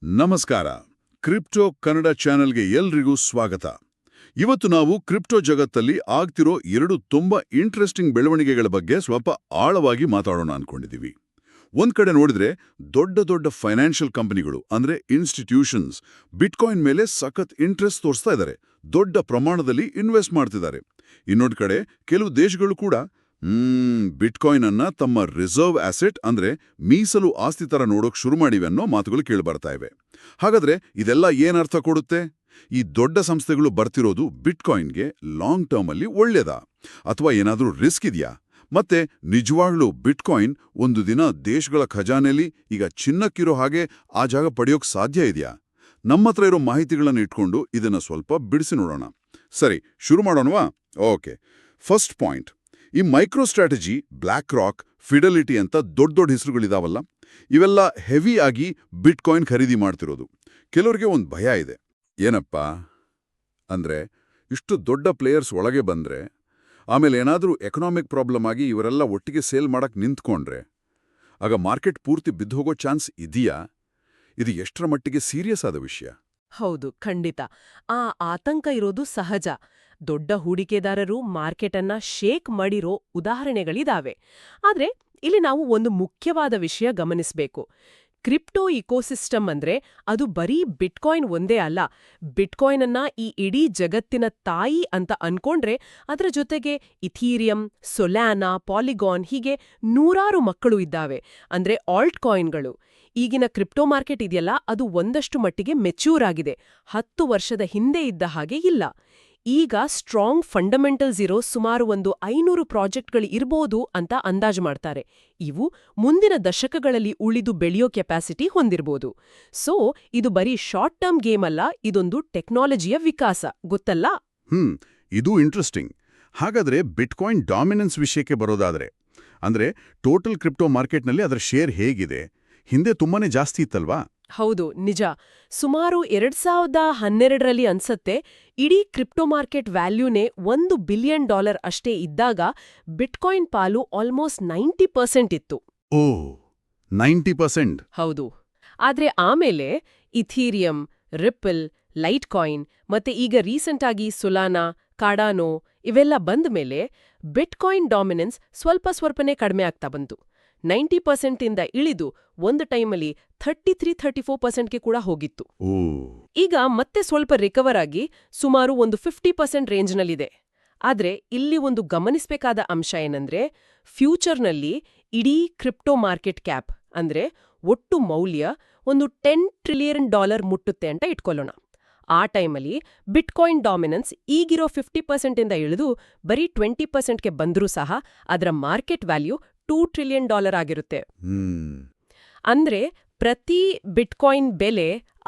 ನಮಸ್ಕಾರ. ಕ್ರಿಪ್ಟೋ ಕನ್ನಡ ಚಾನೆಲ್ಗೆ ಎಲ್ರಿಗೂ ಸ್ವಾಗತ. ಇವತ್ತು ನಾವು ಕ್ರಿಪ್ಟೋ ಜಗತ್ತಲ್ಲಿ ಆಗ್ತಿರೋ ಎರಡು ತುಂಬಾ ಇಂಟ್ರೆಸ್ಟಿಂಗ್ ಬೆಳವಣಿಗೆಗಳ ಬಗ್ಗೆ ಸ್ವಲ್ಪ ಆಳವಾಗಿ ಮಾತಾಡೋಣ ಅನ್ಕೊಂಡಿದ್ದೀವಿ. ಒಂದ್ ಕಡೆ ನೋಡಿದ್ರೆ ದೊಡ್ಡ ದೊಡ್ಡ ಫೈನಾನ್ಷಿಯಲ್ ಕಂಪನಿಗಳು ಅಂದ್ರೆ ಇನ್ಸ್ಟಿಟ್ಯೂಷನ್ಸ್ ಬಿಟ್ಕಾಯಿನ್ ಮೇಲೆ ಸಖತ್ ಇಂಟ್ರೆಸ್ಟ್ ತೋರಿಸ್ತಾ ಇದ್ದಾರೆ, ದೊಡ್ಡ ಪ್ರಮಾಣದಲ್ಲಿ ಇನ್ವೆಸ್ಟ್ ಮಾಡ್ತಿದ್ದಾರೆ. ಇನ್ನೊಂದು ಕಡೆ ಕೆಲವು ದೇಶಗಳು ಕೂಡ ಬಿಟ್ಕಾಯಿನ್ ಅನ್ನ ತಮ್ಮ ರಿಸರ್ವ್ ಆಸೆಟ್ ಅಂದ್ರೆ ಮೀಸಲು ಆಸ್ತಿ ತರ ನೋಡೋಕ್ ಶುರು ಮಾಡಿವೆ ಅನ್ನೋ ಮಾತುಗಳು ಕೇಳಿಬರ್ತಾ ಇವೆ. ಹಾಗಾದ್ರೆ ಇದೆಲ್ಲ ಏನರ್ಥ ಕೊಡುತ್ತೆ? ಈ ದೊಡ್ಡ ಸಂಸ್ಥೆಗಳು ಬರ್ತಿರೋದು ಬಿಟ್ಕಾಯಿನ್ಗೆ ಲಾಂಗ್ ಟರ್ಮ್ ಅಲ್ಲಿ ಒಳ್ಳೇದಾ, ಅಥವಾ ಏನಾದ್ರೂ ರಿಸ್ಕ್ ಇದೆಯಾ? ಮತ್ತೆ ನಿಜವಾಗ್ಲೂ ಬಿಟ್ಕಾಯಿನ್ ಒಂದು ದಿನ ದೇಶಗಳ ಖಜಾನೆಯಲ್ಲಿ ಈಗ ಚಿನ್ನಕ್ಕಿರೋ ಹಾಗೆ ಆ ಜಾಗ ಪಡೆಯೋಕ್ ಸಾಧ್ಯ ಇದೆಯಾ? ನಮ್ಮತ್ರ ಇರೋ ಮಾಹಿತಿಗಳನ್ನ ಇಟ್ಕೊಂಡು ಇದನ್ನ ಸ್ವಲ್ಪ ಬಿಡಿಸಿ ನೋಡೋಣ. ಸರಿ, ಶುರು ಮಾಡೋಣವಾ? ಓಕೆ. ಫಸ್ಟ್ ಪಾಯಿಂಟ್, ಈ micro strategy, black rock, fidelity ಅಂತ ದೊಡ್ಡ ಹೆಸರುಗಳಿದಾವಲ್ಲ, ಇವೆಲ್ಲ ಹೆವಿ ಆಗಿ ಬಿಟ್ಕಾಯಿನ್ ಖರೀದಿ ಮಾಡ್ತಿರೋದು. ಕೆಲವರಿಗೆ ಒಂದು ಭಯ ಇದೆ. ಏನಪ್ಪಾ ಅಂದ್ರೆ, ಇಷ್ಟು ದೊಡ್ಡ ಪ್ಲೇಯರ್ಸ್ ಒಳಗೆ ಬಂದ್ರೆ ಆಮೇಲೆ ಏನಾದರೂ ಎಕನಾಮಿಕ್ ಪ್ರಾಬ್ಲಮ್ ಆಗಿ ಇವರೆಲ್ಲ ಒಟ್ಟಿಗೆ ಸೇಲ್ ಮಾಡಕ್ ನಿಂತ್ಕೊಂಡ್ರೆ ಆಗ ಮಾರ್ಕೆಟ್ ಪೂರ್ತಿ ಬಿದ್ದೋಗೋ ಚಾನ್ಸ್ ಇದೆಯಾ? ಇದು ಎಷ್ಟರ ಮಟ್ಟಿಗೆ ಸೀರಿಯಸ್ ಆದ ವಿಷಯ? ಹೌದು, ಖಂಡಿತ. ಆ ಆತಂಕ ಇರೋದು ಸಹಜ. ದೊಡ್ಡ ಹೂಡಿಕೆದಾರರು ಮಾರ್ಕೆಟ್ ಅನ್ನ ಶೇಕ್ ಮಾಡಿರೋ ಉದಾಹರಣೆಗಳಿದಾವೆ. ಆದ್ರೆ ಇಲ್ಲಿ ನಾವು ಒಂದು ಮುಖ್ಯವಾದ ವಿಷಯ ಗಮನಿಸಬೇಕು. ಕ್ರಿಪ್ಟೋ ಇಕೋಸಿಸ್ಟಮ್ ಅಂದ್ರೆ ಅದು ಬರೀ ಬಿಟ್ಕಾಯಿನ್ ಒಂದೇ ಅಲ್ಲ. ಬಿಟ್ಕಾಯಿನ್ ಅನ್ನ ಈ ಇಡೀ ಜಗತ್ತಿನ ತಾಯಿ ಅಂತ ಅನ್ಕೊಂಡ್ರೆ ಅದರ ಜೊತೆಗೆ ಇಥೀರಿಯಂ, ಸೊಲ್ಯಾನಾ, ಪಾಲಿಗಾನ್ ಹೀಗೆ ನೂರಾರು ಮಕ್ಕಳು ಇದ್ದಾವೆ, ಅಂದ್ರೆ ಆಲ್ಟ್ ಕಾಯಿನ್ಗಳು. ಈಗಿನ ಕ್ರಿಪ್ಟೋ ಮಾರ್ಕೆಟ್ ಇದೆಯಲ್ಲ, ಅದು ಒಂದಷ್ಟು ಮಟ್ಟಿಗೆ ಮೆಚ್ಯೂರ್ ಆಗಿದೆ. 10 ವರ್ಷದ ಹಿಂದೆ ಇದ್ದ ಹಾಗೆ ಇಲ್ಲ. ಈಗ ಸ್ಟ್ರಾಂಗ್ ಫಂಡಮೆಂಟಲ್ಸ್ ಇರೋ ಸುಮಾರು 500 ಪ್ರಾಜೆಕ್ಟ್ಗಳು ಇರ್ಬೋದು ಅಂತ ಅಂದಾಜು ಮಾಡ್ತಾರೆ. ಇವು ಮುಂದಿನ ದಶಕಗಳಲ್ಲಿ ಉಳಿದು ಬೆಳೆಯೋ ಕೆಪಾಸಿಟಿ ಹೊಂದಿರ್ಬೋದು. ಸೊ ಇದು ಬರೀ ಶಾರ್ಟ್ ಟರ್ಮ್ ಗೇಮ್ ಅಲ್ಲ, ಇದೊಂದು ಟೆಕ್ನಾಲಜಿಯ ವಿಕಾಸ, ಗೊತ್ತಲ್ಲ? ಇದು ಇಂಟ್ರೆಸ್ಟಿಂಗ್. ಹಾಗಾದ್ರೆ ಬಿಟ್ಕಾಯಿನ್ ಡಾಮಿನೆನ್ಸ್ ವಿಷಯಕ್ಕೆ ಬರೋದಾದ್ರೆ, ಅಂದ್ರೆ ಟೋಟಲ್ ಕ್ರಿಪ್ಟೋ ಮಾರ್ಕೆಟ್ನಲ್ಲಿ ಅದರ ಶೇರ್ ಹೇಗಿದೆ? ಹಿಂದೆ ತುಂಬಾನೇ ಜಾಸ್ತಿ ಇತ್ತಲ್ವಾ? ಹೌದು, ನಿಜ. ಸುಮಾರು 2012ರಲ್ಲಿ ಅನ್ಸತ್ತೆ ಇಡೀ ಕ್ರಿಪ್ಟೋ ಮಾರ್ಕೆಟ್ ವ್ಯಾಲ್ಯೂನೇ $1 ಬಿಲಿಯನ್ ಅಷ್ಟೇ ಇದ್ದಾಗ ಬಿಟ್ಕಾಯಿನ್ ಪಾಲು ಆಲ್ಮೋಸ್ಟ್ 90% ಇತ್ತು. ಓ, 90%? ಹೌದು. ಆದ್ರೆ ಆಮೇಲೆ ಇಥೀರಿಯಂ, ರಿಪ್ಪಲ್, ಲೈಟ್ ಕಾಯಿನ್ ಮತ್ತೆ ಈಗ ರೀಸೆಂಟ್ ಆಗಿ ಸೊಲಾನಾ, ಕಾರ್ಡಾನೋ ಇವೆಲ್ಲ ಬಂದ ಮೇಲೆ ಬಿಟ್ಕಾಯಿನ್ ಡಾಮಿನೆನ್ಸ್ ಸ್ವಲ್ಪನೇ ಕಡಿಮೆ ಆಗ್ತಾ ಬಂತು. 90% ಇಂದ ಇಳಿದು ಒಂದು ಟೈಮಲ್ಲಿ 33-34%ಗೆ ಕೂಡ ಹೋಗಿತ್ತು. ಈಗ ಮತ್ತೆ ಸ್ವಲ್ಪ ರಿಕವರ್ ಆಗಿ ಸುಮಾರು 50% ರೇಂಜ್ನಲ್ಲಿದೆ. ಆದ್ರೆ ಇಲ್ಲಿ ಒಂದು ಗಮನಿಸಬೇಕಾದ ಅಂಶ ಏನಂದ್ರೆ, ಫ್ಯೂಚರ್ನಲ್ಲಿ ಇಡೀ ಕ್ರಿಪ್ಟೋ ಮಾರ್ಕೆಟ್ ಕ್ಯಾಪ್ ಅಂದ್ರೆ ಒಟ್ಟು ಮೌಲ್ಯ $10 ಟ್ರಿಲಿಯನ್ ಮುಟ್ಟುತ್ತೆ ಅಂತ ಇಟ್ಕೊಳ್ಳೋಣ. ಆ ಟೈಮಲ್ಲಿ ಬಿಟ್ಕಾಯಿನ್ ಡಾಮಿನೆನ್ಸ್ ಈಗಿರೋ 50% ಇಂದ ಇಳಿದು ಬರೀ 20%ಗೆ ಬಂದ್ರೂ ಸಹ ಅದರ ಮಾರ್ಕೆಟ್ ವ್ಯಾಲ್ಯೂ $2 ಟ್ರಿಲಿಯನ್ ಆಗಿರುತ್ತೆ. ಅಂದ್ರೆ ಪ್ರತಿ ಬಿಟ್ಕಾಯಿನ್ ಬೆಲೆ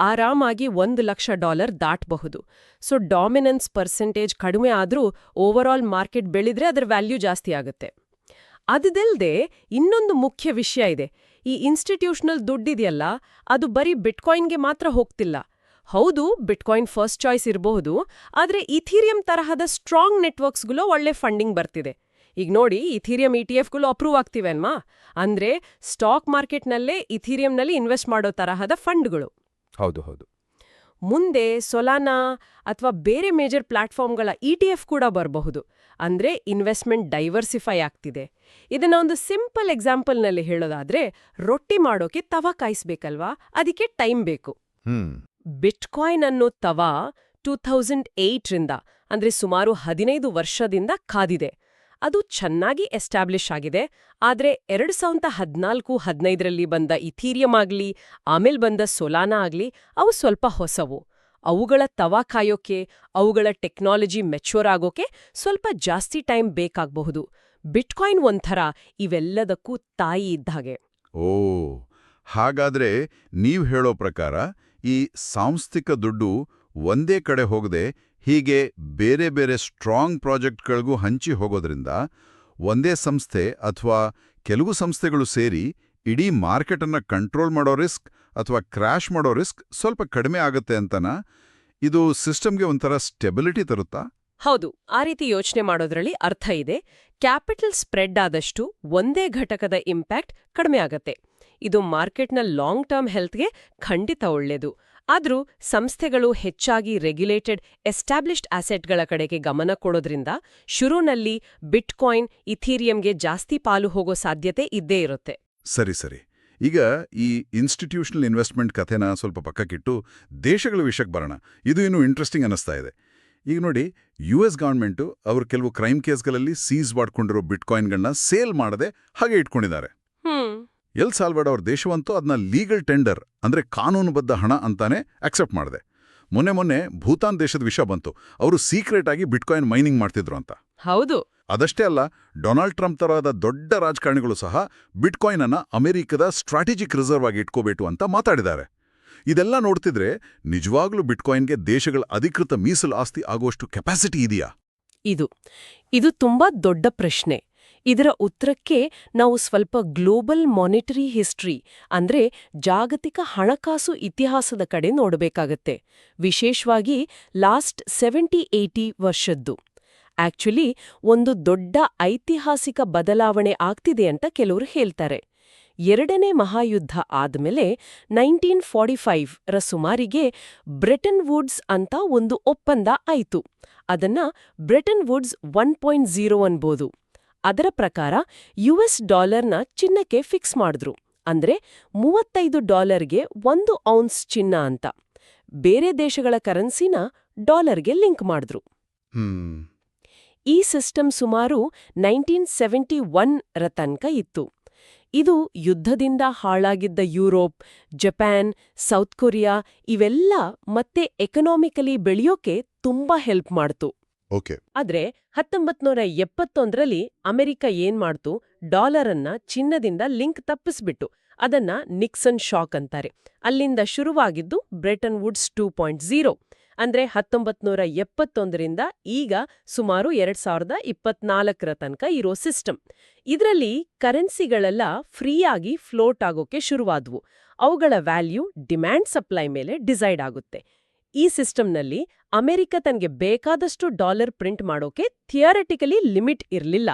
ಆರಾಮಾಗಿ $1,00,000 ದಾಟಬಹುದು. ಸೊ ಡಾಮಿನೆನ್ಸ್ ಪರ್ಸೆಂಟೇಜ್ ಕಡಿಮೆ ಆದ್ರೂ ಓವರಾಲ್ ಮಾರ್ಕೆಟ್ ಬೆಳೆದ್ರೆ ಅದರ ವ್ಯಾಲ್ಯೂ ಜಾಸ್ತಿ ಆಗುತ್ತೆ. ಅದಲ್ಲದೆ ಇನ್ನೊಂದು ಮುಖ್ಯ ವಿಷಯ ಇದೆ. ಈ ಇನ್ಸ್ಟಿಟ್ಯೂಷನಲ್ ದುಡ್ಡಿದೆಯಲ್ಲ, ಅದು ಬರೀ ಬಿಟ್ಕಾಯಿನ್ಗೆ ಮಾತ್ರ ಹೋಗ್ತಿಲ್ಲ. ಹೌದು, ಬಿಟ್ಕಾಯಿನ್ ಫಸ್ಟ್ ಚಾಯ್ಸ್ ಇರಬಹುದು, ಆದ್ರೆ ಇಥೀರಿಯಂ ತರಹದ ಸ್ಟ್ರಾಂಗ್ ನೆಟ್ವರ್ಕ್ಸ್ಗಳು ಒಳ್ಳೆ ಫಂಡಿಂಗ್ ಬರ್ತಿದೆ. ಈಗ ನೋಡಿ, ಇಥೀರಿಯಂ ETFಗಳು ಅಪ್ರೂವ್ ಆಗ್ತಿವೆ ಅಲ್ವಾ? ಅಂದ್ರೆ ಸ್ಟಾಕ್ ಮಾರ್ಕೆಟ್ನಲ್ಲೇ ಇಥೀರಿಯಂನಲ್ಲಿ ಇನ್ವೆಸ್ಟ್ ಮಾಡೋ ತರಹದ ಫಂಡ್ಗಳು. ಹೌದು ಹೌದು. ಮುಂದೆ ಸೊಲಾನಾ ಅಥವಾ ಬೇರೆ ಮೇಜರ್ ಪ್ಲಾಟ್ಫಾರ್ಮ್ಗಳ ETF ಕೂಡ ಬರಬಹುದು. ಅಂದ್ರೆ ಇನ್ವೆಸ್ಟ್ಮೆಂಟ್ ಡೈವರ್ಸಿಫೈ ಆಗ್ತಿದೆ. ಇದನ್ನ ಒಂದು ಸಿಂಪಲ್ ಎಕ್ಸಾಂಪಲ್ನಲ್ಲಿ ಹೇಳೋದಾದ್ರೆ, ರೊಟ್ಟಿ ಮಾಡೋಕೆ ತವಾ ಕಾಯಿಸ್ಬೇಕಲ್ವಾ, ಅದಕ್ಕೆ ಟೈಮ್ ಬೇಕು. ಬಿಟ್ಕಾಯಿನ್ ಅನ್ನೋ ತವಾ 2008ರಿಂದ ಅಂದ್ರೆ ಸುಮಾರು 15 ವರ್ಷದಿಂದ ಕಾದಿದೆ. ಅದು ಚೆನ್ನಾಗಿ ಎಸ್ಟಾಬ್ಲಿಷ್ ಆಗಿದೆ. ಆದ್ರೆ 2014-15ರಲ್ಲಿ ಬಂದ ಇಥೀರಿಯಂ ಆಗ್ಲಿ, ಆಮೇಲೆ ಬಂದ ಸೊಲಾನಾ ಆಗ್ಲಿ, ಅವು ಸ್ವಲ್ಪ ಹೊಸವು. ಅವುಗಳ ತವಾ ಕಾಯೋಕೆ, ಅವುಗಳ ಟೆಕ್ನಾಲಜಿ ಮೆಚ್ಯೂರ್ ಆಗೋಕೆ ಸ್ವಲ್ಪ ಜಾಸ್ತಿ ಟೈಮ್ ಬೇಕಾಗಬಹುದು. ಬಿಟ್ಕಾಯಿನ್ ಒಂಥರ ಇವೆಲ್ಲದಕ್ಕೂ ತಾಯಿ ಇದ್ದಾಗೆ. ಓ, ಹಾಗಾದ್ರೆ ನೀವ್ ಹೇಳೋ ಪ್ರಕಾರ ಈ ಸಾಂಸ್ಥಿಕ ದುಡ್ಡು ಒಂದೇ ಕಡೆ ಹೋಗದೆ ಹೀಗೆ ಬೇರೆ ಬೇರೆ ಸ್ಟ್ರಾಂಗ್ ಪ್ರಾಜೆಕ್ಟ್ಗಳಿಗೂ ಹಂಚಿ ಹೋಗೋದ್ರಿಂದ ಒಂದೇ ಸಂಸ್ಥೆ ಅಥವಾ ಕೆಲವು ಸಂಸ್ಥೆಗಳು ಸೇರಿ ಇಡೀ ಮಾರ್ಕೆಟ್ ಅನ್ನ ಕಂಟ್ರೋಲ್ ಮಾಡೋ ರಿಸ್ಕ್ ಅಥವಾ ಕ್ರ್ಯಾಶ್ ಮಾಡೋ ರಿಸ್ಕ್ ಸ್ವಲ್ಪ ಕಡಿಮೆ ಆಗುತ್ತೆ ಅಂತನಾ? ಇದು ಸಿಸ್ಟಮ್ಗೆ ಒಂಥರ ಸ್ಟೆಬಿಲಿಟಿ ತರುತ್ತಾ? ಹೌದು, ಆ ರೀತಿ ಯೋಚನೆ ಮಾಡೋದ್ರಲ್ಲಿ ಅರ್ಥ ಇದೆ. ಕ್ಯಾಪಿಟಲ್ ಸ್ಪ್ರೆಡ್ ಆದಷ್ಟು ಒಂದೇ ಘಟಕದ ಇಂಪ್ಯಾಕ್ಟ್ ಕಡಿಮೆ ಆಗತ್ತೆ. ಇದು ಮಾರ್ಕೆಟ್ನ ಲಾಂಗ್ ಟರ್ಮ್ ಹೆಲ್ತ್ಗೆ ಖಂಡಿತ ಒಳ್ಳೆಯದು. ಆದ್ರೂ ಸಂಸ್ಥೆಗಳು ಹೆಚ್ಚಾಗಿ ರೆಗ್ಯುಲೇಟೆಡ್ ಎಸ್ಟಾಬ್ಲಿಷ್ಡ್ ಅಸೆಟ್ಗಳ ಕಡೆಗೆ ಗಮನ ಕೊಡೋದ್ರಿಂದ ಶುರುನಲ್ಲಿ ಬಿಟ್ಕಾಯಿನ್ ಇಥೀರಿಯಂಗೆ ಜಾಸ್ತಿ ಪಾಲು ಹೋಗೋ ಸಾಧ್ಯತೆ ಇದ್ದೇ ಇರುತ್ತೆ. ಸರಿ. ಈಗ ಈ ಇನ್ಸ್ಟಿಟ್ಯೂಷನಲ್ ಇನ್ವೆಸ್ಟ್ಮೆಂಟ್ ಕಥೆನ ಸ್ವಲ್ಪ ಪಕ್ಕಕ್ಕಿಟ್ಟು ದೇಶಗಳ ವಿಷಯಕ್ಕೆ ಬರೋಣ. ಇದು ಇನ್ನೂ ಇಂಟ್ರೆಸ್ಟಿಂಗ್ ಅನ್ನಿಸ್ತಾ ಇದೆ. ಈಗ ನೋಡಿ, US ಗವರ್ಮೆಂಟು ಅವರು ಕೆಲವು ಕ್ರೈಮ್ ಕೇಸ್ಗಳಲ್ಲಿ ಸೀಸ್ ಮಾಡ್ಕೊಂಡಿರೋ ಬಿಟ್ಕಾಯಿನ್ಗಳನ್ನ ಸೇಲ್ ಮಾಡದೆ ಹಾಗೆ ಇಟ್ಕೊಂಡಿದ್ದಾರೆ. ಎಲ್ ಸಾಲ್ವಡೋರ್ ದೇಶವಂತೂ ಅದನ್ನ ಲೀಗಲ್ ಟೆಂಡರ್ ಅಂದ್ರೆ ಕಾನೂನುಬದ್ಧ ಹಣ ಅಂತಾನೆ ಅಕ್ಸೆಪ್ಟ್ ಮಾಡಿದೆ. ಮೊನ್ನೆ ಭೂತಾನ್ ದೇಶದ ವಿಷಯ ಬಂತು. ಅವರು ಸೀಕ್ರೆಟ್ ಆಗಿ ಬಿಟ್ಕಾಯಿನ್ ಮೈನಿಂಗ್ ಮಾಡ್ತಿದ್ರು ಅಂತ. ಹೌದು. ಅದಷ್ಟೇ ಅಲ್ಲ, ಡೊನಾಲ್ಡ್ ಟ್ರಂಪ್ ತರಹದ ದೊಡ್ಡ ರಾಜಕಾರಣಿಗಳು ಸಹ ಬಿಟ್ಕಾಯಿನ್ ಅನ್ನ ಅಮೆರಿಕದ ಸ್ಟ್ರಾಟಜಿಕ್ ರಿಸರ್ವ್ ಆಗಿ ಇಟ್ಕೋಬೇಕು ಅಂತ ಮಾತಾಡಿದ್ದಾರೆ. ಇದೆಲ್ಲ ನೋಡ್ತಿದ್ರೆ ನಿಜವಾಗ್ಲೂ ಬಿಟ್ಕಾಯಿನ್ಗೆ ದೇಶಗಳ ಅಧಿಕೃತ ಮೀಸಲು ಆಸ್ತಿ ಆಗುವಷ್ಟು ಕೆಪಾಸಿಟಿ ಇದೆಯಾ? ಇದು ತುಂಬಾ ದೊಡ್ಡ ಪ್ರಶ್ನೆ. ಇದರ ಉತ್ತರಕ್ಕೆ ನಾವು ಸ್ವಲ್ಪ ಗ್ಲೋಬಲ್ ಮಾನಿಟರಿ ಹಿಸ್ಟ್ರಿ ಅಂದ್ರೆ ಜಾಗತಿಕ ಹಣಕಾಸು ಇತಿಹಾಸದ ಕಡೆ ನೋಡಬೇಕಾಗತ್ತೆ. ವಿಶೇಷವಾಗಿ ಲಾಸ್ಟ್ 70-80 ವರ್ಷದ್ದು. ಆಕ್ಚುಲಿ ಒಂದು ದೊಡ್ಡ ಐತಿಹಾಸಿಕ ಬದಲಾವಣೆ ಆಗ್ತಿದೆ ಅಂತ ಕೆಲವರು ಹೇಳ್ತಾರೆ. ಎರಡನೇ ಮಹಾಯುದ್ಧ ಆದ್ಮೇಲೆ 1945 ರ ಸುಮಾರಿಗೆ ಬ್ರೆಟನ್ ವುಡ್ಸ್ ಅಂತ ಒಂದು ಒಪ್ಪಂದ ಆಯ್ತು. ಅದನ್ನ ಬ್ರೆಟನ್ ವುಡ್ಸ್ 1.0 ಅನ್ಬೋದು. ಅದರ ಪ್ರಕಾರ US ಡಾಲರ್ನ ಚಿನ್ನಕ್ಕೆ ಫಿಕ್ಸ್ ಮಾಡಿದ್ರು. ಅಂದ್ರೆ $35ಗೆ 1 ಔನ್ಸ್ ಚಿನ್ನ ಅಂತ. ಬೇರೆ ದೇಶಗಳ ಕರೆನ್ಸಿನ ಡಾಲರ್ಗೆ ಲಿಂಕ್ ಮಾಡಿದ್ರು. ಈ ಸಿಸ್ಟಮ್ ಸುಮಾರು 1971 ರ ತನಕ ಇತ್ತು. ಇದು ಯುದ್ಧದಿಂದ ಹಾಳಾಗಿದ್ದ ಯುರೋಪ್, ಜಪಾನ್, ಸೌತ್ ಕೊರಿಯಾ ಇವೆಲ್ಲ ಮತ್ತೆ ಎಕನಾಮಿಕಲಿ ಬೆಳೆಯೋಕೆ ತುಂಬಾ ಹೆಲ್ಪ್ ಮಾಡ್ತು. ಆದ್ರೆ 1971ರಲ್ಲಿ ಅಮೆರಿಕ ಏನ್ ಮಾಡ್ತು, ಡಾಲರ್ ಅನ್ನ ಚಿನ್ನದಿಂದ ಲಿಂಕ್ ತಪ್ಪಿಸ್ಬಿಟ್ಟು ಅದನ್ನ ನಿಕ್ಸನ್ ಶಾಕ್ ಅಂತಾರೆ. ಅಲ್ಲಿಂದ ಶುರುವಾಗಿದ್ದು ಬ್ರೆಟನ್ ವುಡ್ಸ್ 2.0. ಅಂದ್ರೆ 1971ರಿಂದ ಈಗ ಸುಮಾರು 2024ರ ತನಕ ಇರೋ ಸಿಸ್ಟಮ್. ಇದರಲ್ಲಿ ಕರೆನ್ಸಿಗಳೆಲ್ಲ ಫ್ರೀಯಾಗಿ ಫ್ಲೋಟ್ ಆಗೋಕೆ ಶುರುವಾದ್ವು. ಅವುಗಳ ವ್ಯಾಲ್ಯೂ ಡಿಮ್ಯಾಂಡ್ ಸಪ್ಲೈ ಮೇಲೆ ಡಿಸೈಡ್ ಆಗುತ್ತೆ. ಈ ಸಿಸ್ಟಮ್ನಲ್ಲಿ ಅಮೆರಿಕ ತನಗೆ ಬೇಕಾದಷ್ಟು ಡಾಲರ್ ಪ್ರಿಂಟ್ ಮಾಡೋಕೆ ಥಿಯರಿಟಿಕಲಿ ಲಿಮಿಟ್ ಇರಲಿಲ್ಲ.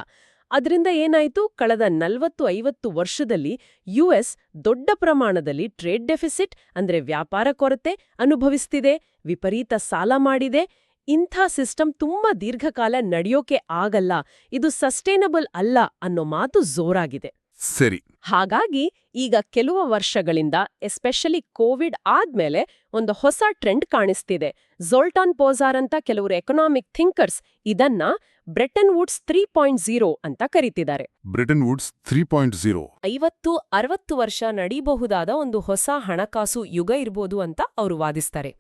ಅದರಿಂದ ಏನಾಯ್ತು, ಕಳೆದ 40-50 ವರ್ಷದಲ್ಲಿ US ದೊಡ್ಡ ಪ್ರಮಾಣದಲ್ಲಿ ಟ್ರೇಡ್ ಡೆಫಿಸಿಟ್ ಅಂದ್ರೆ ವ್ಯಾಪಾರ ಕೊರತೆ ಅನುಭವಿಸ್ತಿದೆ, ವಿಪರೀತ ಸಾಲ ಮಾಡಿದೆ. ಇಂಥ ಸಿಸ್ಟಮ್ ತುಂಬಾ ದೀರ್ಘಕಾಲ ನಡೆಯೋಕೆ ಆಗಲ್ಲ, ಇದು ಸಸ್ಟೈನಬಲ್ ಅಲ್ಲ ಅನ್ನೋ ಮಾತು ಜೋರಾಗಿದೆ. ಸರಿ. ಹಾಗಾಗಿ ಈಗ ಕೆಲವು ವರ್ಷಗಳಿಂದ ಎಸ್ಪೆಷಲಿ ಕೋವಿಡ್ ಆದ್ಮೇಲೆ ಒಂದು ಹೊಸ ಟ್ರೆಂಡ್ ಕಾಣಿಸ್ತಿದೆ. ಝೋಲ್ಟಾನ್ ಪೋಜಾರ್ ಅಂತ ಕೆಲವರು ಎಕನಾಮಿಕ್ ಥಿಂಕರ್ಸ್ ಇದನ್ನ ಬ್ರೆಟನ್ ವುಡ್ಸ್ 3.0 ಅಂತ ಕರೀತಿದ್ದಾರೆ. ಬ್ರೆಟನ್ ವುಡ್ಸ್ 3.0 50-60 ವರ್ಷ ನಡೀಬಹುದಾದ ಒಂದು ಹೊಸ ಹಣಕಾಸು ಯುಗ ಇರ್ಬೋದು ಅಂತ ಅವರು ವಾದಿಸ್ತಾರೆ.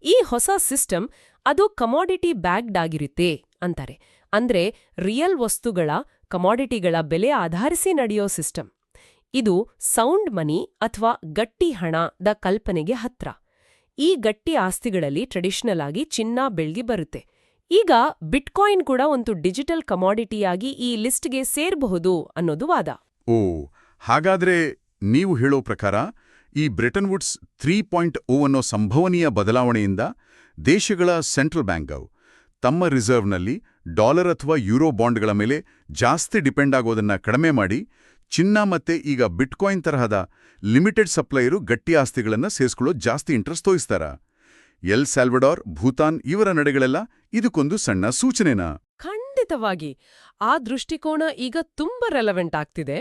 ಈ ಹೊಸ ಸಿಸ್ಟಮ್ ಅದು ಕಮಾಡಿಟಿ ಬ್ಯಾಕ್ಡ್ ಆಗಿರುತ್ತೆ ಅಂತಾರೆ. ಅಂದ್ರೆ ರಿಯಲ್ ವಸ್ತುಗಳ ಕಮಾಡಿಟಿಗಳ ಬೆಲೆ ಆಧರಿಸಿ ನಡೆಯೋ ಸಿಸ್ಟಮ್. ಇದು ಸೌಂಡ್ ಮನಿ ಅಥವಾ ಗಟ್ಟಿ ಹಣದ ಕಲ್ಪನೆಗೆ ಹತ್ರ. ಈ ಗಟ್ಟಿ ಆಸ್ತಿಗಳಲ್ಲಿ ಟ್ರೆಡಿಷನಲ್ ಆಗಿ ಚಿನ್ನ, ಬೆಳ್ಳಿ ಬರುತ್ತೆ. ಈಗ ಬಿಟ್ಕಾಯಿನ್ ಕೂಡ ಒಂದು ಡಿಜಿಟಲ್ ಕಮಾಡಿಟಿಯಾಗಿ ಈ ಲಿಸ್ಟ್ಗೆ ಸೇರಬಹುದು ಅನ್ನೋದು ವಾದ. ಹಾಗಾದ್ರೆ ನೀವು ಹೇಳೋ ಪ್ರಕಾರ ಈ ಬ್ರೆಟನ್ ವುಡ್ಸ್ 3.0 ಅನ್ನೋ ಸಂಭವನೀಯ ಬದಲಾವಣೆಯಿಂದ ದೇಶಗಳ ಸೆಂಟ್ರಲ್ ಬ್ಯಾಂಕ್ಗಳು ತಮ್ಮ ರಿಸರ್ವ್ನಲ್ಲಿ ಡಾಲರ್ ಅಥವಾ ಯುರೋ ಬಾಂಡ್ಗಳ ಮೇಲೆ ಜಾಸ್ತಿ ಡಿಪೆಂಡ್ ಆಗೋದನ್ನ ಕಡಿಮೆ ಮಾಡಿ ಚಿನ್ನ ಮತ್ತೆ ಈಗ ಬಿಟ್ಕಾಯಿನ್ ತರಹದ ಲಿಮಿಟೆಡ್ ಸಪ್ಲೈರು ಗಟ್ಟಿ ಆಸ್ತಿಗಳನ್ನ ಸೇರಿಸ್ಕೊಳ್ಳೋ ಜಾಸ್ತಿ ಇಂಟ್ರೆಸ್ಟ್ ತೋರಿಸ್ತಾರ? ಎಲ್ ಸಾಲ್ವಡಾರ್, ಭೂತಾನ್ ಇವರ ನಡೆಗಳೆಲ್ಲ ಇದಕ್ಕೊಂದು ಸಣ್ಣ ಸೂಚನೆನಾ? ಖಂಡಿತವಾಗಿ. ಆ ದೃಷ್ಟಿಕೋನ ಈಗ ತುಂಬಾ ರೆಲೆವೆಂಟ್ ಆಗ್ತಿದೆ.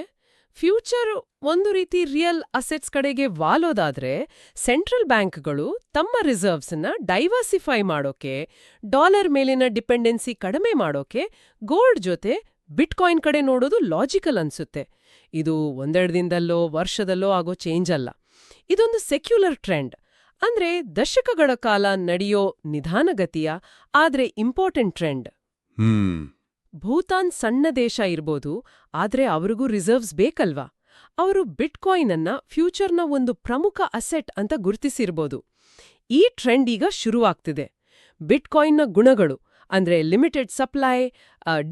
ಫ್ಯೂಚರ್ ಒಂದು ರೀತಿ ರಿಯಲ್ ಅಸೆಟ್ಸ್ ಕಡೆಗೆ ವಾಲೋದಾದ್ರೆ ಸೆಂಟ್ರಲ್ ಬ್ಯಾಂಕ್ಗಳು ತಮ್ಮ ರಿಸರ್ವ್ಸ್ನ ಡೈವರ್ಸಿಫೈ ಮಾಡೋಕೆ, ಡಾಲರ್ ಮೇಲಿನ ಡಿಪೆಂಡೆನ್ಸಿ ಕಡಿಮೆ ಮಾಡೋಕೆ ಗೋಲ್ಡ್ ಜೊತೆ ಬಿಟ್ಕಾಯಿನ್ ಕಡೆ ನೋಡೋದು ಲಾಜಿಕಲ್ ಅನ್ಸುತ್ತೆ. ಇದು ಒಂದೆರಡು ದಿನದಲ್ಲೋ ವರ್ಷದಲ್ಲೋ ಆಗೋ ಚೇಂಜ್ ಅಲ್ಲ. ಇದೊಂದು ಸೆಕ್ಯುಲರ್ ಟ್ರೆಂಡ್. ಅಂದ್ರೆ ದಶಕಗಳ ಕಾಲ ನಡೆಯೋ ನಿಧಾನಗತಿಯ ಆದ್ರೆ ಇಂಪಾರ್ಟೆಂಟ್ ಟ್ರೆಂಡ್. ಭೂತಾನ್ ಸಣ್ಣ ದೇಶ ಇರ್ಬೋದು, ಆದ್ರೆ ಅವ್ರಿಗೂ ರಿಸರ್ವ್ಸ್ ಬೇಕಲ್ವಾ? ಅವರು ಬಿಟ್ಕಾಯಿನ್ ಅನ್ನ ಫ್ಯೂಚರ್ನ ಒಂದು ಪ್ರಮುಖ ಅಸೆಟ್ ಅಂತ ಗುರುತಿಸಿರ್ಬೋದು. ಈ ಟ್ರೆಂಡ್ ಈಗ ಶುರುವಾಗ್ತಿದೆ. ಬಿಟ್ಕಾಯಿನ್ನ ಗುಣಗಳು ಅಂದ್ರೆ ಲಿಮಿಟೆಡ್ ಸಪ್ಲೈ,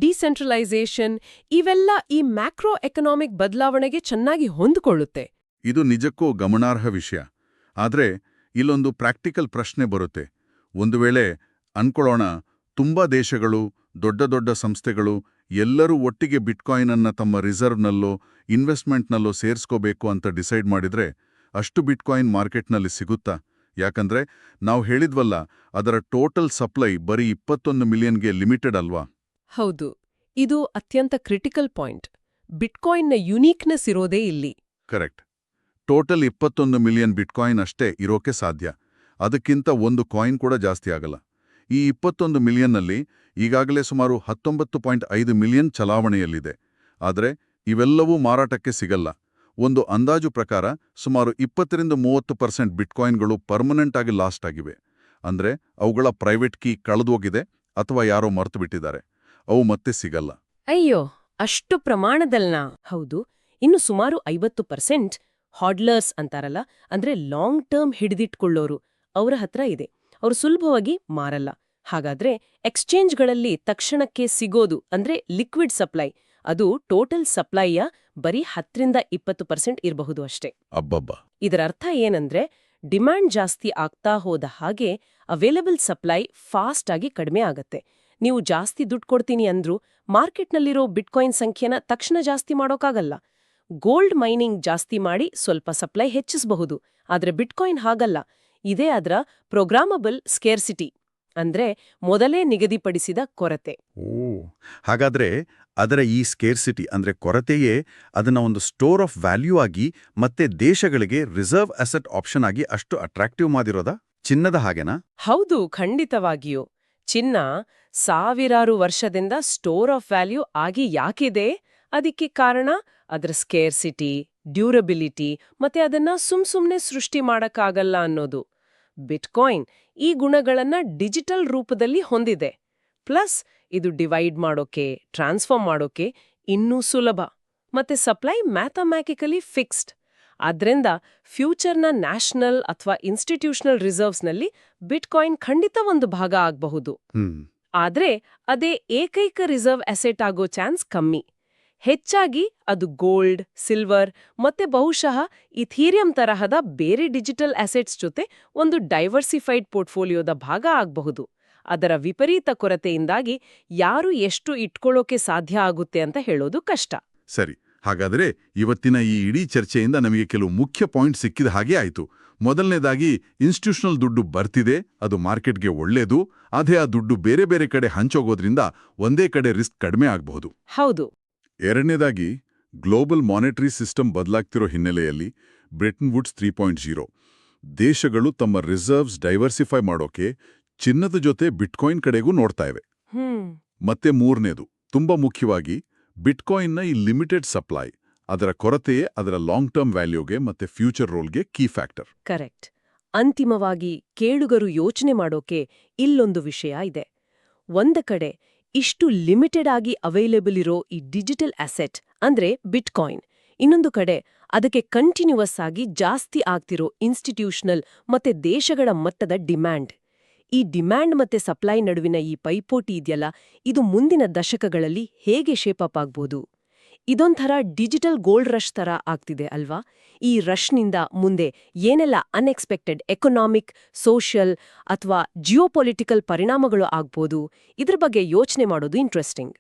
ಡಿಸೆಂಟ್ರಲೈಸೇಷನ್ ಇವೆಲ್ಲ ಈ ಮ್ಯಾಕ್ರೋ ಎಕನಾಮಿಕ್ ಬದಲಾವಣೆಗೆ ಚೆನ್ನಾಗಿ ಹೊಂದಿಕೊಳ್ಳುತ್ತೆ. ಇದು ನಿಜಕ್ಕೂ ಗಮನಾರ್ಹ ವಿಷಯ. ಆದ್ರೆ ಇಲ್ಲೊಂದು ಪ್ರಾಕ್ಟಿಕಲ್ ಪ್ರಶ್ನೆ ಬರುತ್ತೆ. ಒಂದು ವೇಳೆ ಅನ್ಕೊಳ್ಳೋಣ, ತುಂಬಾ ದೇಶಗಳು, ದೊಡ್ಡ ದೊಡ್ಡ ಸಂಸ್ಥೆಗಳು ಎಲ್ಲರೂ ಒಟ್ಟಿಗೆ ಬಿಟ್ಕಾಯಿನ್ ಅನ್ನ ತಮ್ಮ ರಿಸರ್ವ್ನಲ್ಲೋ ಇನ್ವೆಸ್ಟ್ಮೆಂಟ್ನಲ್ಲೋ ಸೇರಿಸ್ಕೋಬೇಕು ಅಂತ ಡಿಸೈಡ್ ಮಾಡಿದ್ರೆ ಅಷ್ಟು ಬಿಟ್ಕಾಯಿನ್ ಮಾರ್ಕೆಟ್ನಲ್ಲಿ ಸಿಗುತ್ತಾ? ಯಾಕಂದ್ರೆ ನಾವು ಹೇಳಿದ್ವಲ್ಲ, ಅದರ ಟೋಟಲ್ ಸಪ್ಲೈ ಬರೀ 21 ಮಿಲಿಯನ್ಗೆ ಲಿಮಿಟೆಡ್ ಅಲ್ವಾ? ಹೌದು, ಇದು ಅತ್ಯಂತ ಕ್ರಿಟಿಕಲ್ ಪಾಯಿಂಟ್. ಬಿಟ್ಕಾಯಿನ್ನ ಯುನೀಕ್ನೆಸ್ ಇರೋದೇ ಇಲ್ಲಿ. ಕರೆಕ್ಟ್. ಟೋಟಲ್ 21 ಮಿಲಿಯನ್ ಬಿಟ್ಕಾಯಿನ್ ಅಷ್ಟೇ ಇರೋಕೆ ಸಾಧ್ಯ. ಅದಕ್ಕಿಂತ ಒಂದು ಕಾಯಿನ್ ಕೂಡ ಜಾಸ್ತಿ ಆಗಲ್ಲ. ಈ 21 ಮಿಲಿಯನ್ನಲ್ಲಿ ಈಗಾಗಲೇ ಸುಮಾರು 19.5 ಮಿಲಿಯನ್ ಚಲಾವಣೆಯಲ್ಲಿದೆ. ಆದರೆ ಇವೆಲ್ಲವೂ ಮಾರಾಟಕ್ಕೆ ಸಿಗಲ್ಲ. ಒಂದು ಅಂದಾಜು ಪ್ರಕಾರ ಸುಮಾರು 20-30% ಬಿಟ್ಕಾಯಿನ್ಗಳು ಪರ್ಮನೆಂಟ್ ಆಗಿ ಲಾಸ್ಟ್ ಆಗಿವೆ. ಅಂದ್ರೆ ಅವುಗಳ ಪ್ರೈವೇಟ್ ಕೀ ಕಳೆದೋಗಿದೆ ಅಥವಾ ಯಾರೋ ಮರ್ತು ಬಿಟ್ಟಿದ್ದಾರೆ. ಅವು ಮತ್ತೆ ಸಿಗಲ್ಲ. ಅಯ್ಯೋ, ಅಷ್ಟು ಪ್ರಮಾಣದಲ್ನಾ? ಹೌದು. ಇನ್ನು ಸುಮಾರು 50% ಹಾಡ್ಲರ್ಸ್ ಅಂತಾರಲ್ಲ, ಅಂದ್ರೆ ಲಾಂಗ್ ಟರ್ಮ್ ಹಿಡಿದಿಟ್ಕೊಳ್ಳೋರು, ಅವರ ಹತ್ರ ಇದೆ. ಅವರು ಸುಲಭವಾಗಿ ಮಾರಲ್ಲ. ಹಾಗಾದ್ರೆ ಎಕ್ಸ್ಚೇಂಜ್ಗಳಲ್ಲಿ ತಕ್ಷಣಕ್ಕೆ ಸಿಗೋದು ಅಂದ್ರೆ ಲಿಕ್ವಿಡ್ ಸಪ್ಲೈ, ಅದು ಟೋಟಲ್ ಸಪ್ಲೈಯ ಬರೀ 10-20% ಇರಬಹುದು ಅಷ್ಟೇ. ಅಬ್ಬಬ್ಬ. ಇದರ ಅರ್ಥ ಏನಂದ್ರೆ ಡಿಮ್ಯಾಂಡ್ ಜಾಸ್ತಿ ಆಗ್ತಾ ಹೋದ ಹಾಗೆ ಅವೈಲಬಲ್ ಸಪ್ಲೈ ಫಾಸ್ಟ್ ಆಗಿ ಕಡಿಮೆ ಆಗತ್ತೆ. ನೀವು ಜಾಸ್ತಿ ದುಡ್ಡು ಕೊಡ್ತೀನಿ ಅಂದ್ರೂ ಮಾರ್ಕೆಟ್ನಲ್ಲಿರೋ ಬಿಟ್ಕಾಯಿನ್ ಸಂಖ್ಯೆನ ತಕ್ಷಣ ಜಾಸ್ತಿ ಮಾಡೋಕ್ಕಾಗಲ್ಲ. ಗೋಲ್ಡ್ ಮೈನಿಂಗ್ ಜಾಸ್ತಿ ಮಾಡಿ ಸ್ವಲ್ಪ ಸಪ್ಲೈ ಹೆಚ್ಚಿಸಬಹುದು, ಆದ್ರೆ ಬಿಟ್ಕಾಯಿನ್ ಹಾಗಲ್ಲ. ಇದೇ ಅದರ ಪ್ರೋಗ್ರಾಮಬಲ್ ಸ್ಕೇರ್ಸಿಟಿ, ಅಂದ್ರೆ ಮೊದಲೇ ನಿಗದಿಪಡಿಸಿದ ಕೊರತೆ. ಹಾಗಾದ್ರೆ ಅದರ ಈ ಸ್ಕೇರ್ಸಿಟಿ ಅಂದ್ರೆ ಕೊರತೆಯೇ ಅದನ್ನ ಒಂದು ಸ್ಟೋರ್ ಆಫ್ ವ್ಯಾಲ್ಯೂ ಆಗಿ ಮತ್ತೆ ದೇಶಗಳಿಗೆ ರಿಸರ್ವ್ ಅಸೆಟ್ ಆಪ್ಷನ್ ಆಗಿ ಅಷ್ಟು ಅಟ್ರಾಕ್ಟಿವ್ ಮಾಡಿರೋದಾ? ಚಿನ್ನದ ಹಾಗೆನಾ? ಹೌದು, ಖಂಡಿತವಾಗಿಯೂ. ಚಿನ್ನ ಸಾವಿರಾರು ವರ್ಷದಿಂದ ಸ್ಟೋರ್ ಆಫ್ ವ್ಯಾಲ್ಯೂ ಆಗಿ ಯಾಕಿದೆ? ಅದಕ್ಕೆ ಕಾರಣ ಅದರ ಸ್ಕೇರ್ಸಿಟಿ, ಡ್ಯೂರಬಿಲಿಟಿ ಮತ್ತೆ ಅದನ್ನ ಸುಮ್ಸುಮ್ನೆ ಸೃಷ್ಟಿ ಮಾಡಕ್ಕಾಗಲ್ಲ ಅನ್ನೋದು. ಬಿಟ್ಕಾಯಿನ್ ಈ ಗುಣಗಳನ್ನ ಡಿಜಿಟಲ್ ರೂಪದಲ್ಲಿ ಹೊಂದಿದೆ. ಪ್ಲಸ್ ಇದು ಡಿವೈಡ್ ಮಾಡೋಕೆ, ಟ್ರಾನ್ಸ್ಫಾರ್ಮ್ ಮಾಡೋಕೆ ಇನ್ನೂ ಸುಲಭ. ಮತ್ತೆ ಸಪ್ಲೈ ಮ್ಯಾಥಮ್ಯಾಟಿಕಲಿ ಫಿಕ್ಸ್ಡ್. ಆದ್ರಿಂದ ಫ್ಯೂಚರ್ನ ನ್ಯಾಷನಲ್ ಅಥವಾ ಇನ್ಸ್ಟಿಟ್ಯೂಷನಲ್ ರಿಸರ್ವ್ಸ್ನಲ್ಲಿ ಬಿಟ್ಕಾಯಿನ್ ಖಂಡಿತ ಒಂದು ಭಾಗ ಆಗಬಹುದು. ಆದ್ರೆ ಅದೇ ಏಕೈಕ ರಿಸರ್ವ್ ಅಸೆಟ್ ಆಗೋ ಚಾನ್ಸ್ ಕಮ್ಮಿ. ಹೆಚ್ಚಾಗಿ ಅದು ಗೋಲ್ಡ್, ಸಿಲ್ವರ್ ಮತ್ತೆ ಬಹುಶಃ ಇಥೀರಿಯಂ ತರಹದ ಬೇರೆ ಡಿಜಿಟಲ್ ಅಸೆಟ್ಸ್ ಜೊತೆ ಒಂದು ಡೈವರ್ಸಿಫೈಡ್ ಪೋರ್ಟ್ಫೋಲಿಯೋದ ಭಾಗ ಆಗಬಹುದು. ಅದರ ವಿಪರೀತ ಕೊರತೆಯಿಂದಾಗಿ ಯಾರು ಎಷ್ಟು ಇಟ್ಕೊಳ್ಳೋಕೆ ಸಾಧ್ಯ ಆಗುತ್ತೆ ಅಂತ ಹೇಳೋದು ಕಷ್ಟ. ಸರಿ, ಹಾಗಾದ್ರೆ ಇವತ್ತಿನ ಈ ಇಡೀ ಚರ್ಚೆಯಿಂದ ನಮಗೆ ಕೆಲವು ಮುಖ್ಯ ಪಾಯಿಂಟ್ ಸಿಕ್ಕಿದ ಹಾಗೆ ಆಯ್ತು. ಮೊದಲನೇದಾಗಿ, ಇನ್ಸ್ಟಿಟ್ಯೂಷನಲ್ ದುಡ್ಡು ಬರ್ತಿದೆ, ಅದು ಮಾರ್ಕೆಟ್ಗೆ ಒಳ್ಳೇದು. ಅದೇ ಆ ದುಡ್ಡು ಬೇರೆ ಬೇರೆ ಕಡೆ ಹಂಚೋಗೋದ್ರಿಂದ ಒಂದೇ ಕಡೆ ರಿಸ್ಕ್ ಕಡಿಮೆ ಆಗಬಹುದು. ಹೌದು. ಎರಡನೇದಾಗಿ, ಗ್ಲೋಬಲ್ ಮಾನಿಟರಿ ಸಿಸ್ಟಮ್ ಬದಲಾಗ್ತಿರೋ ಹಿನ್ನೆಲೆಯಲ್ಲಿ ಬ್ರೆಟನ್ ವುಡ್ಸ್ 3.0 ದೇಶಗಳು ತಮ್ಮ ರಿಸರ್ವ್ಸ್ ಡೈವರ್ಸಿಫೈ ಮಾಡೋಕೆ ಚಿನ್ನದ ಜೊತೆ ಬಿಟ್ಕಾಯಿನ್ ಕಡೆಗೂ ನೋಡ್ತಾ ಇವೆ. ಮತ್ತೆ ಮೂರನೇದು, ತುಂಬಾ ಮುಖ್ಯವಾಗಿ, ಬಿಟ್ಕಾಯಿನ್ನ ಈ ಲಿಮಿಟೆಡ್ ಸಪ್ಲೈ, ಅದರ ಕೊರತೆಯೇ ಅದರ ಲಾಂಗ್ ಟರ್ಮ್ ವ್ಯಾಲ್ಯೂಗೆ ಮತ್ತೆ ಫ್ಯೂಚರ್ ರೋಲ್ಗೆ ಕೀ ಫ್ಯಾಕ್ಟರ್. ಕರೆಕ್ಟ್. ಅಂತಿಮವಾಗಿ ಕೇಳುಗರು ಯೋಚನೆ ಮಾಡೋಕೆ ಇಲ್ಲೊಂದು ವಿಷಯ ಇದೆ. ಒಂದ ಕಡೆ ಇಷ್ಟು ಲಿಮಿಟೆಡ್ ಆಗಿ ಅವೈಲೇಬಲ್ ಇರೋ ಈ ಡಿಜಿಟಲ್ ಅಸೆಟ್ ಅಂದ್ರೆ ಬಿಟ್ಕಾಯಿನ್, ಇನ್ನೊಂದು ಕಡೆ ಅದಕ್ಕೆ ಕಂಟಿನ್ಯೂವಸ್ ಆಗಿ ಜಾಸ್ತಿ ಆಗ್ತಿರೋ ಇನ್ಸ್ಟಿಟ್ಯೂಷನಲ್ ಮತ್ತೆ ದೇಶಗಳ ಮಟ್ಟದ ಡಿಮ್ಯಾಂಡ್. ಈ ಡಿಮ್ಯಾಂಡ್ ಮತ್ತೆ ಸಪ್ಲೈ ನಡುವಿನ ಈ ಪೈಪೋಟಿ ಇದೆಯಲ್ಲ, ಇದು ಮುಂದಿನ ದಶಕಗಳಲ್ಲಿ ಹೇಗೆ ಶೇಪ್ ಅಪ್ ಆಗ್ಬೋದು? ಇದೊಂಥರ ಡಿಜಿಟಲ್ ಗೋಲ್ಡ್ ರಶ್ ತರ ಆಗ್ತಿದೆ ಅಲ್ವಾ? ಈ ರಶ್ನಿಂದ ಮುಂದೆ ಏನೆಲ್ಲ ಅನ್ಎಕ್ಸ್ಪೆಕ್ಟೆಡ್ ಎಕನಾಮಿಕ್, ಸೋಷಿಯಲ್ ಅಥವಾ ಜಿಯೋಪೊಲಿಟಿಕಲ್ ಪರಿಣಾಮಗಳು ಆಗ್ಬೋದು? ಇದ್ರ ಬಗ್ಗೆ ಯೋಚನೆ ಮಾಡೋದು ಇಂಟ್ರೆಸ್ಟಿಂಗ್.